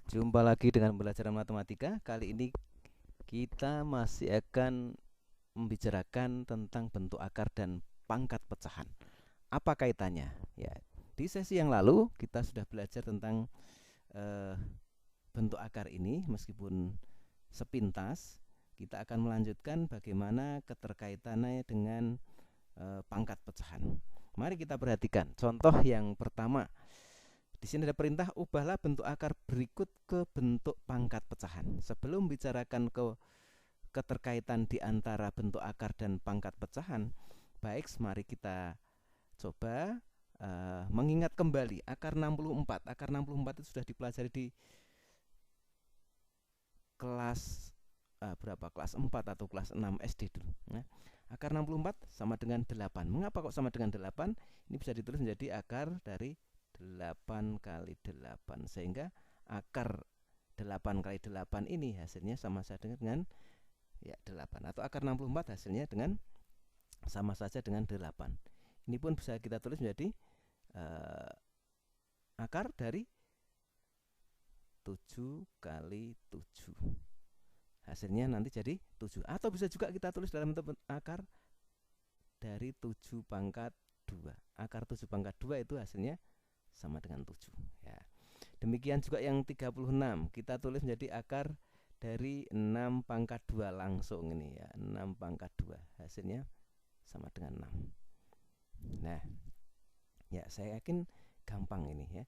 Jumpa lagi dengan pembelajaran matematika. Kali ini kita masih akan membicarakan tentang bentuk akar dan pangkat pecahan. Apa kaitannya? Ya, di sesi yang lalu kita sudah belajar tentang eh, bentuk akar ini, meskipun sepintas. Kita akan melanjutkan bagaimana keterkaitannya dengan pangkat pecahan. Mari kita perhatikan contoh yang pertama. Di sini ada perintah ubahlah bentuk akar berikut ke bentuk pangkat pecahan. Sebelum bicarakan keterkaitan di antara bentuk akar dan pangkat pecahan, baik, mari kita coba mengingat kembali akar 64. Akar 64 itu sudah dipelajari di kelas berapa? Kelas 4 atau kelas 6 SD dulu. Nah, akar 64 sama dengan 8. Mengapa kok sama dengan 8? Ini bisa ditulis menjadi akar dari 8 kali 8, sehingga akar 8 kali 8 ini hasilnya sama saja dengan ya 8, atau akar 64 hasilnya dengan sama saja dengan 8. Ini pun bisa kita tulis menjadi akar dari 7 kali 7. Hasilnya nanti jadi 7. Atau bisa juga kita tulis dalam bentuk akar dari 7 pangkat 2. Akar 7 pangkat 2 itu hasilnya sama dengan 7. Ya. Demikian juga yang 36. Kita tulis menjadi akar dari 6 pangkat 2 langsung ini ya. 6 pangkat 2. Hasilnya sama dengan 6. Nah, ya saya yakin gampang ini ya.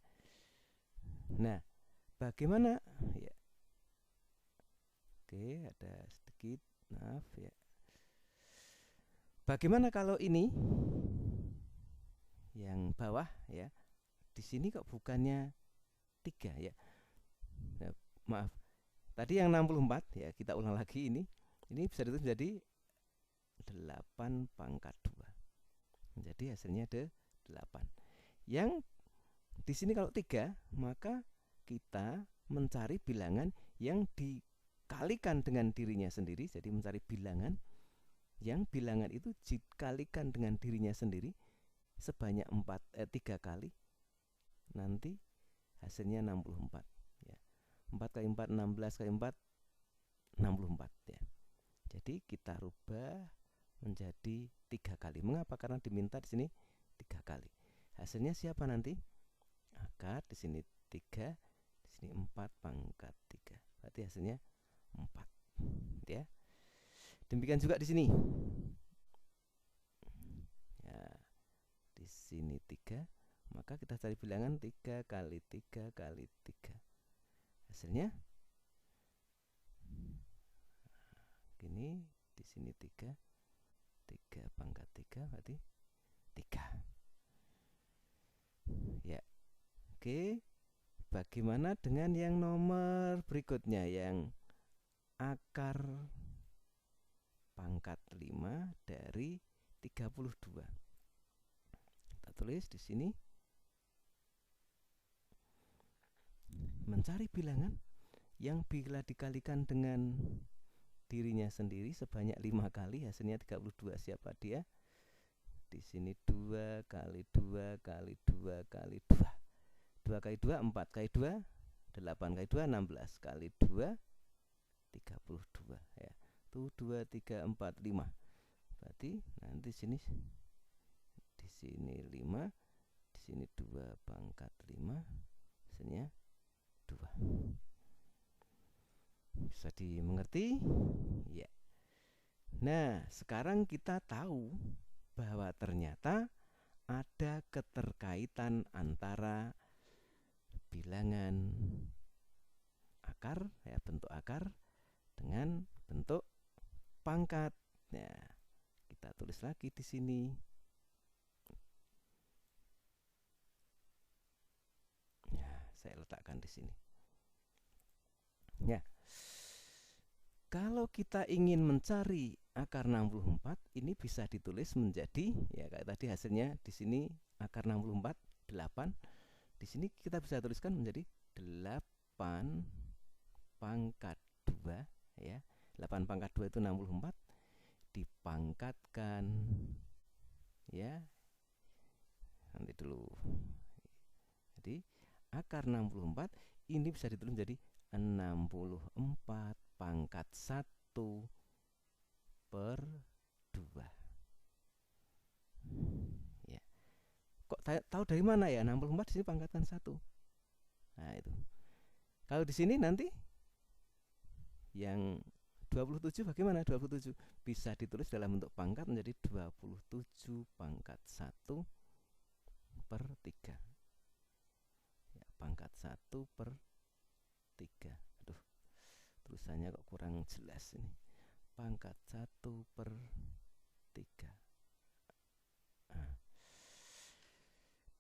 Nah, bagaimana ya? Oke, ada sedikit maaf ya. Bagaimana kalau ini yang bawah ya? Di sini kok bukannya 3 ya? Nah, maaf. Tadi yang 64 ya, kita ulang lagi ini. Ini bisa ditulis menjadi 8 pangkat 2. Jadi hasilnya ada 8. Yang di sini kalau 3, maka kita mencari bilangan yang dikalikan dengan dirinya sendiri. Jadi mencari bilangan yang bilangan itu dikalikan dengan dirinya sendiri sebanyak 3 kali. Nanti hasilnya 64 ya. 4 kali 4 16 kali 4 64 ya. Jadi kita rubah menjadi 3 kali. Mengapa? Karena diminta di sini 3 kali. Hasilnya siapa nanti? Akar di sini 3, di sini 4 pangkat 3. Berarti hasilnya 4. Ya. Demikian juga di sini. Ya. Di sini 3, maka kita cari bilangan 3 kali 3 kali 3. Hasilnya gini, di sini 3 pangkat 3 berarti 3. Ya. Oke. Bagaimana dengan yang nomor berikutnya, yang akar pangkat 5 dari 32. Kita tulis di sini mencari bilangan yang bila dikalikan dengan dirinya sendiri sebanyak 5 kali, hasilnya 32. Siapa dia? Di sini 2 kali 2 kali 2 kali 2. 2 kali 2 4 kali 2 8 kali 2 16 kali 2 32 ya. Tuh 2 3 4 5. Berarti nanti sini di sini 5, di sini 2 pangkat 5, hasilnya 2. Bisa dimengerti? Ya. Nah, sekarang kita tahu bahwa ternyata ada keterkaitan antara bilangan akar ya, bentuk akar dengan bentuk pangkat. Nah, kita tulis lagi di sini. Ya, saya letakkan di sini. Ya. Kalau kita ingin mencari akar 64, ini bisa ditulis menjadi ya kayak tadi hasilnya di sini akar 64 8. Di sini kita bisa tuliskan menjadi 8 pangkat 2 ya. 8 pangkat 2 itu 64 dipangkatkan ya. Nanti dulu. Jadi akar 64 ini bisa ditulis menjadi 64 pangkat 1 per 2. Ya. Kok tahu dari mana ya 64 di sini pangkatan 1? Nah, itu. Kalau di sini nanti yang 27 bagaimana? 27 bisa ditulis dalam bentuk pangkat menjadi 27 pangkat 1 per 3. Ya, pangkat 1 per 3. Aduh, tulisannya kok kurang jelas ini. Pangkat 1 per 3. Nah,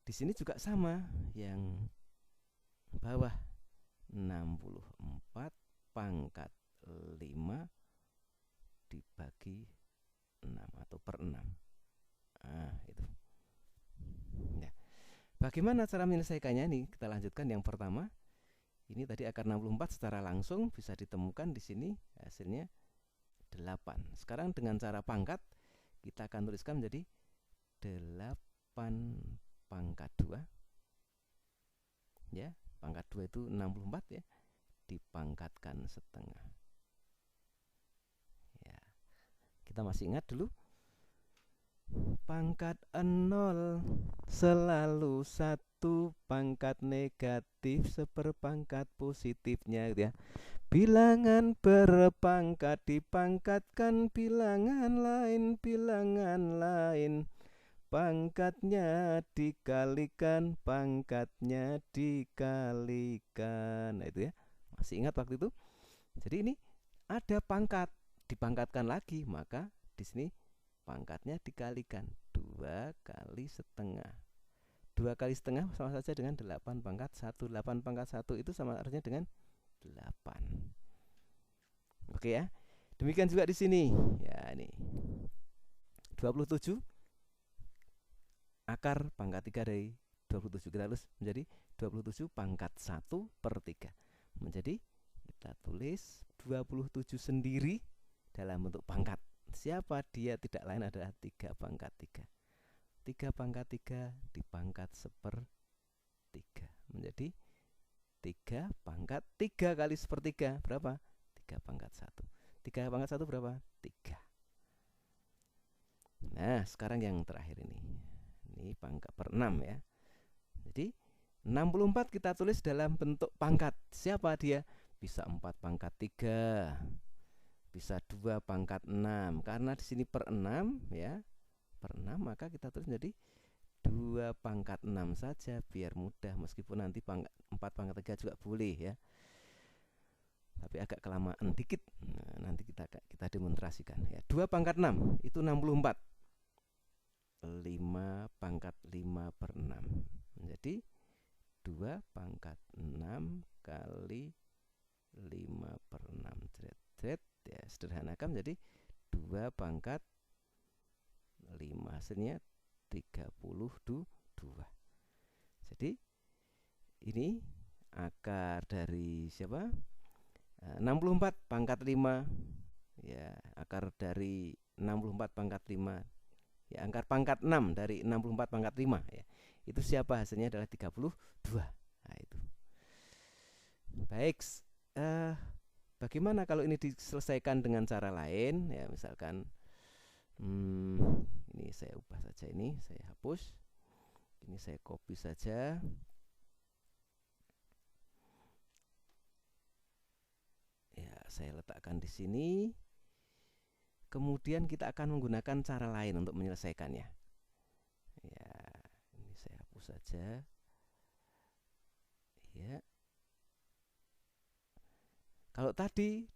di sini juga sama, yang bawah 64 pangkat 5 dibagi 6 atau per 6. Nah, itu. Ya. Bagaimana cara menyelesaikannya? Nih, kita lanjutkan yang pertama. Ini tadi akar 64 secara langsung bisa ditemukan di sini, hasilnya 8. Sekarang dengan cara pangkat kita akan tuliskan menjadi 8 pangkat 2. Ya, pangkat 2 itu 64 ya, dipangkatkan setengah. Ya. Kita masih ingat dulu. Pangkat 0 selalu 1, pangkat negatif seperpangkat positifnya gitu ya. Bilangan berpangkat dipangkatkan bilangan lain, pangkatnya dikalikan, pangkatnya dikalikan. Nah, itu ya. Masih ingat waktu itu? Jadi ini ada pangkat, dipangkatkan lagi, maka di sini pangkatnya dikalikan 2 kali setengah. 2 kali setengah sama saja dengan 8 pangkat 1. 8 pangkat 1 itu sama artinya dengan 8. Oke ya. Demikian juga di sini. Ya, ini 27 akar pangkat 3 dari 27 kita tulis menjadi 27 pangkat 1 per 3. Menjadi kita tulis 27 sendiri dalam bentuk pangkat. Siapa dia? Tidak lain adalah 3 pangkat 3. 3 pangkat 3 dipangkat sepertiga menjadi 3 pangkat 3 kali sepertiga berapa? 3 pangkat 1. 3 pangkat 1 berapa? 3. Nah, sekarang yang terakhir ini. Ini pangkat per 6 ya. Jadi 64 kita tulis dalam bentuk pangkat. Siapa dia? Bisa 4 pangkat 3. Bisa 2 pangkat 6. Karena di sini per 6 ya. Per 6 maka kita tulis menjadi 2 pangkat 6 saja biar mudah, meskipun nanti 4 pangkat 3 juga boleh ya. Tapi agak kelamaan dikit. Nah, nanti kita demonstrasikan ya. 2 pangkat 6 itu 64. 5 pangkat 5 per 6 menjadi 2 pangkat 6 kali 5 per 6 ya, sederhanakan menjadi 2 pangkat 5, hasilnya 32. Jadi ini akar dari siapa? 64 pangkat 5 ya, akar dari 64 pangkat 5 ya, akar pangkat 6 dari 64 pangkat 5 ya. Itu siapa? Hasilnya adalah 32. Nah, itu. Baik, bagaimana kalau ini diselesaikan dengan cara lain ya, misalkan ini saya ubah saja, ini saya hapus, ini saya copy saja. Ya, saya letakkan di sini. Kemudian kita akan menggunakan cara lain untuk menyelesaikannya. Ya, ini saya hapus saja. Ya. Kalau tadi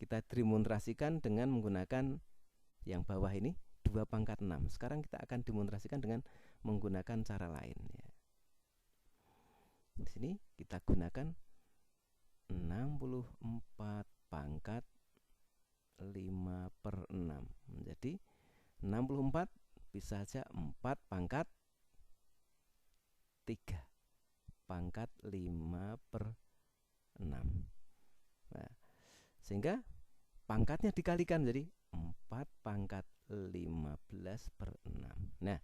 kita demonstrasikan dengan menggunakan yang bawah ini 2 pangkat 6. Sekarang kita akan demonstrasikan dengan menggunakan cara lain ya. Di sini kita gunakan 64 pangkat 5 per 6 menjadi 64 bisa saja 4 pangkat 3 pangkat 5 per 6. Nah, sehingga pangkatnya dikalikan jadi 4 pangkat 15 per 6. Nah,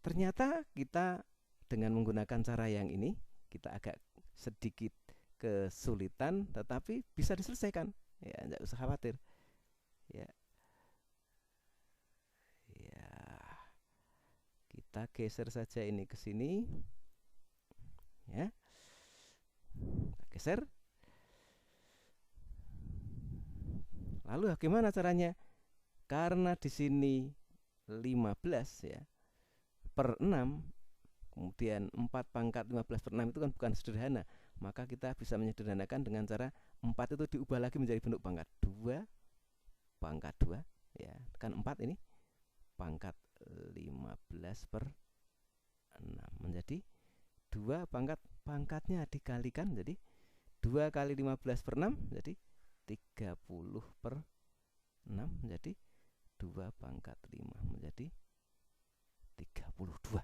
ternyata kita dengan menggunakan cara yang ini kita agak sedikit kesulitan, tetapi bisa diselesaikan. Ya, enggak usah khawatir. Ya. Ya. Kita geser saja ini ke sini. Ya. Kita geser. Lalu bagaimana caranya? Karena di sini 15 ya per 6, kemudian 4 pangkat 15 per 6 itu kan bukan sederhana. Maka kita bisa menyederhanakan dengan cara 4 itu diubah lagi menjadi bentuk pangkat 2 pangkat 2 ya, kan 4 ini pangkat 15 per 6 menjadi 2 pangkatnya dikalikan jadi 2 kali 15 per 6 jadi 30 per 6 menjadi 2 pangkat 5 menjadi 32.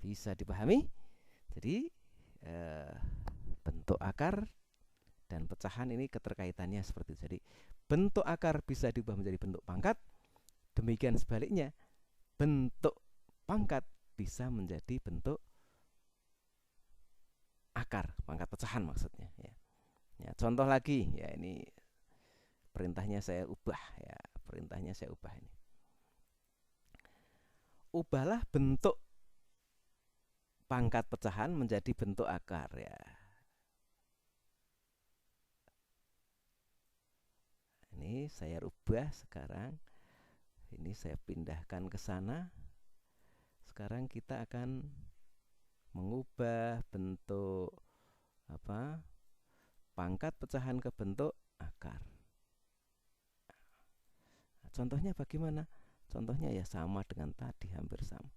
Bisa dipahami? Jadi bentuk akar dan pecahan ini keterkaitannya seperti itu. Jadi bentuk akar bisa diubah menjadi bentuk pangkat. Demikian sebaliknya, bentuk pangkat bisa menjadi bentuk akar, pangkat pecahan maksudnya ya. Ya, contoh lagi ya, ini perintahnya saya ubah ya, perintahnya saya ubah ini. Ubahlah bentuk pangkat pecahan menjadi bentuk akar ya. Ini saya ubah sekarang. Ini saya pindahkan ke sana. Sekarang kita akan mengubah bentuk pangkat pecahan ke bentuk akar. Nah, contohnya bagaimana? Contohnya ya sama dengan tadi, hampir sama.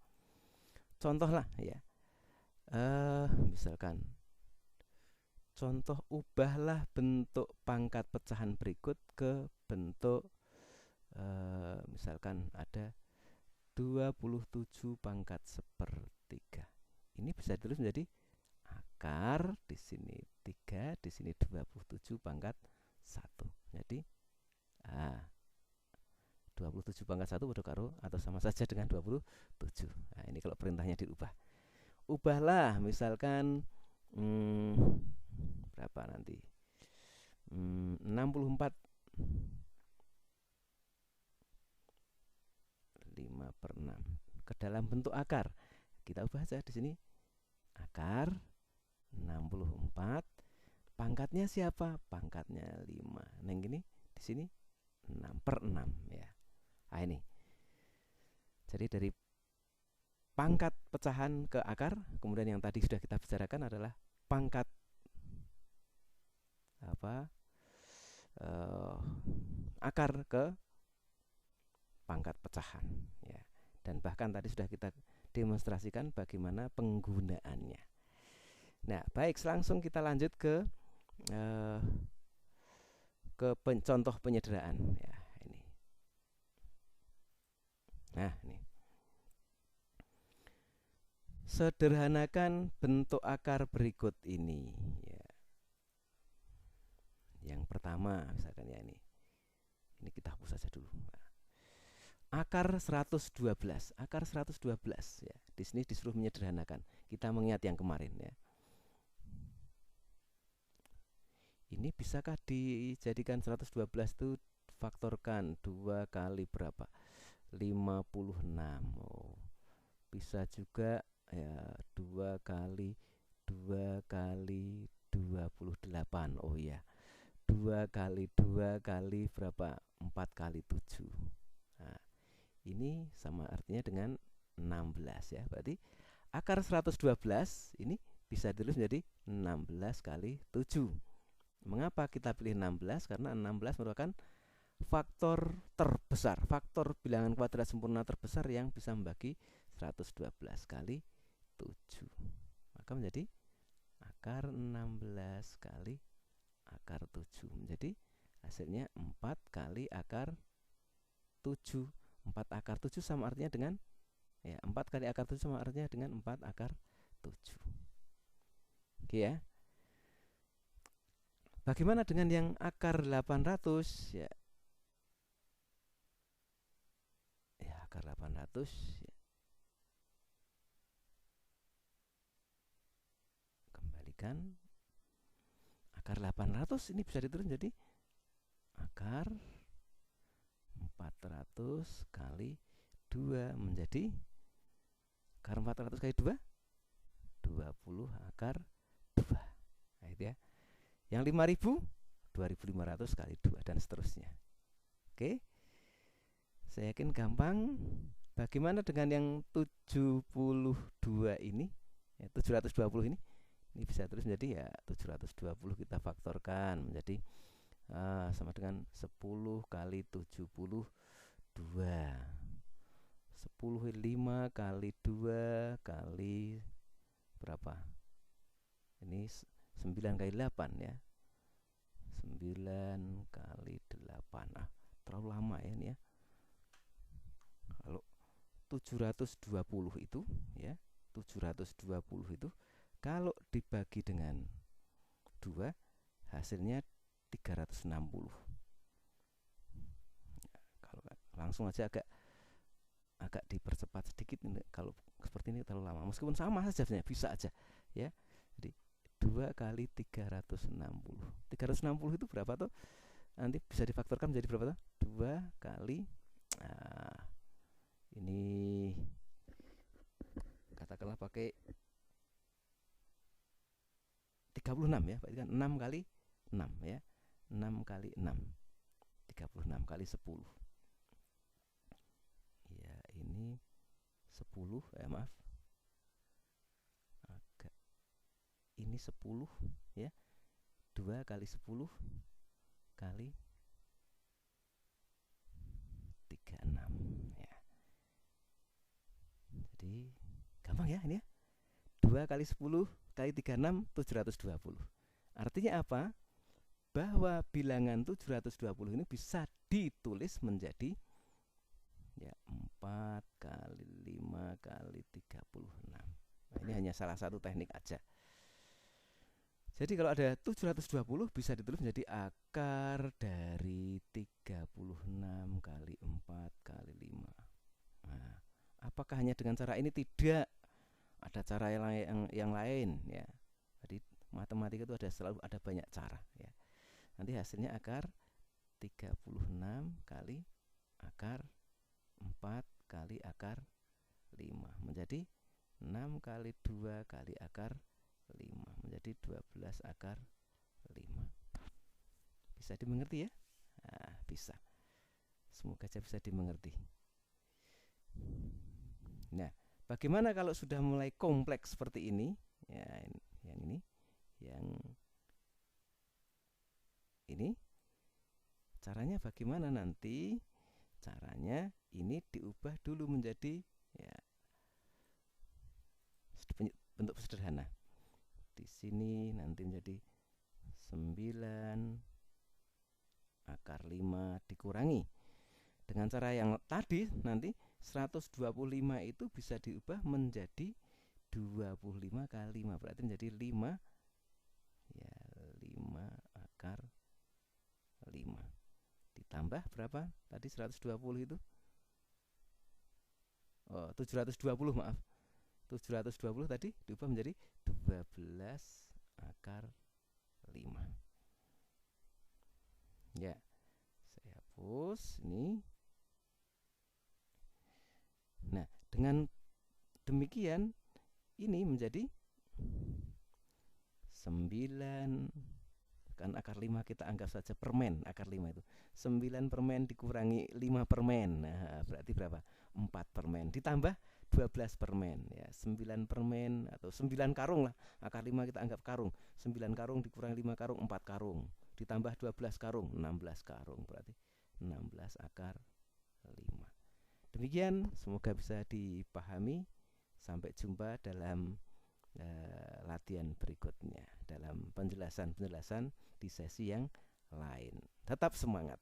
Contohlah ya, misalkan contoh ubahlah bentuk pangkat pecahan berikut ke bentuk misalkan ada 27 pangkat sepertiga. Ini bisa ditulis menjadi akar, di sini 3, di sini 27 pangkat 1. Jadi 27 pangkat 1 bodoh karo atau sama saja dengan 27. Nah, ini kalau perintahnya diubah. Ubahlah misalkan berapa nanti? 64 5 per 6 ke dalam bentuk akar. Kita ubah saja di sini akar 64, pangkatnya siapa? Pangkatnya 5. Nah, gini di sini 6 per 6 ya. Nah, ini. Jadi dari pangkat pecahan ke akar, kemudian yang tadi sudah kita bicarakan adalah pangkat akar ke pangkat pecahan ya. Dan bahkan tadi sudah kita demonstrasikan bagaimana penggunaannya. Nah, baik, langsung kita lanjut ke contoh penyederhanaan ya, ini. Nah, ini. Sederhanakan bentuk akar berikut ini ya. Yang pertama misalkan ya ini. Ini kita hapus saja dulu. Akar 112. Akar 112 ya. Di sini disuruh menyederhanakan. Kita mengingat yang kemarin ya. Ini bisakah dijadikan 112 itu faktorkan 2 kali berapa? 56. Oh. Bisa juga ya 2 kali 28. Oh iya. 2 kali 2 kali berapa? 4 kali 7. Nah, ini sama artinya dengan 16 ya. Berarti akar 112 ini bisa ditulis menjadi 16 kali 7. Mengapa kita pilih 16? Karena 16 merupakan faktor terbesar, faktor bilangan kuadrat sempurna terbesar yang bisa membagi 112 kali 7. Maka menjadi akar 16 kali akar 7. Menjadi hasilnya 4 kali akar 7. 4 akar 7 sama artinya dengan ya, 4 kali akar 7 sama artinya dengan 4 akar 7. Oke ya. Bagaimana dengan yang akar 800 ya? Ya, akar 800 ya. dikalikan akar 800, ini bisa ditulis jadi akar 400 kali 2 menjadi akar 400 kali 2 20 akar 2. Nah, itu ya. Yang 5000 2500 kali 2 dan seterusnya. Oke. Saya yakin gampang. Bagaimana dengan yang 72 ini? Ya, 720 ini. Ini bisa terus menjadi ya 720 kita faktorkan menjadi sama dengan 10 kali 72. 10 5 kali 2 kali berapa? Ini 9 kali 8 ya. 9 kali 8. Terlalu lama ya ini ya. Kalau 720 itu ya, 720 itu kalau dibagi dengan 2 hasilnya 360. Kalau langsung aja agak dipercepat sedikit ini, kalau seperti ini terlalu lama. Meskipun sama saja bisa aja ya. Jadi 2 kali 360. 360 itu berapa tuh? Nanti bisa difaktorkan menjadi berapa tuh? 2 kali ini katakanlah pakai 36 ya, berarti kan 6 kali 6 ya. 6 kali 6. 36 kali 10. Ya, ini 10 maaf. Ini 10 ya. 2 kali 10 kali 36 ya. Jadi gampang ya ini ya. 2 kali 10 kali 36 720. Artinya apa? Bahwa bilangan 720 ini bisa ditulis menjadi ya 4 kali 5 kali 36. Nah, ini hanya salah satu teknik aja. Jadi kalau ada 720 bisa ditulis menjadi akar dari 36 kali 4 kali 5. Nah, apakah hanya dengan cara ini? Tidak. Ada cara yang lain ya. Jadi matematika itu selalu ada banyak cara ya. Nanti hasilnya akar 36 kali akar 4 kali akar 5 menjadi 6 kali 2 kali akar 5 menjadi 12 akar 5. Bisa dimengerti ya? Nah, bisa. Semoga saja bisa dimengerti. Nah, bagaimana kalau sudah mulai kompleks seperti ini? Ya, yang ini caranya bagaimana nanti? Caranya ini diubah dulu menjadi ya bentuk sederhana. Di sini nanti menjadi 9 akar 5 dikurangi. Dengan cara yang tadi nanti 125 itu bisa diubah menjadi 25 kali 5. Berarti menjadi 5 ya 5 akar 5. Ditambah berapa? Tadi 120 itu. 720 maaf. 720 tadi diubah menjadi 12 akar 5. Ya, saya hapus ini. Nah, dengan demikian ini menjadi 9 kan akar 5 kita anggap saja permen, akar 5 itu 9 permen dikurangi 5 permen. Nah, berarti berapa? 4 permen ditambah 12 permen ya, 9 permen atau 9 karung lah. Akar 5 kita anggap karung. 9 karung dikurangi 5 karung 4 karung. Ditambah 12 karung 16 karung, berarti 16 akar 5. Demikian, semoga bisa dipahami. Sampai jumpa dalam latihan berikutnya, dalam penjelasan di sesi yang lain. Tetap semangat.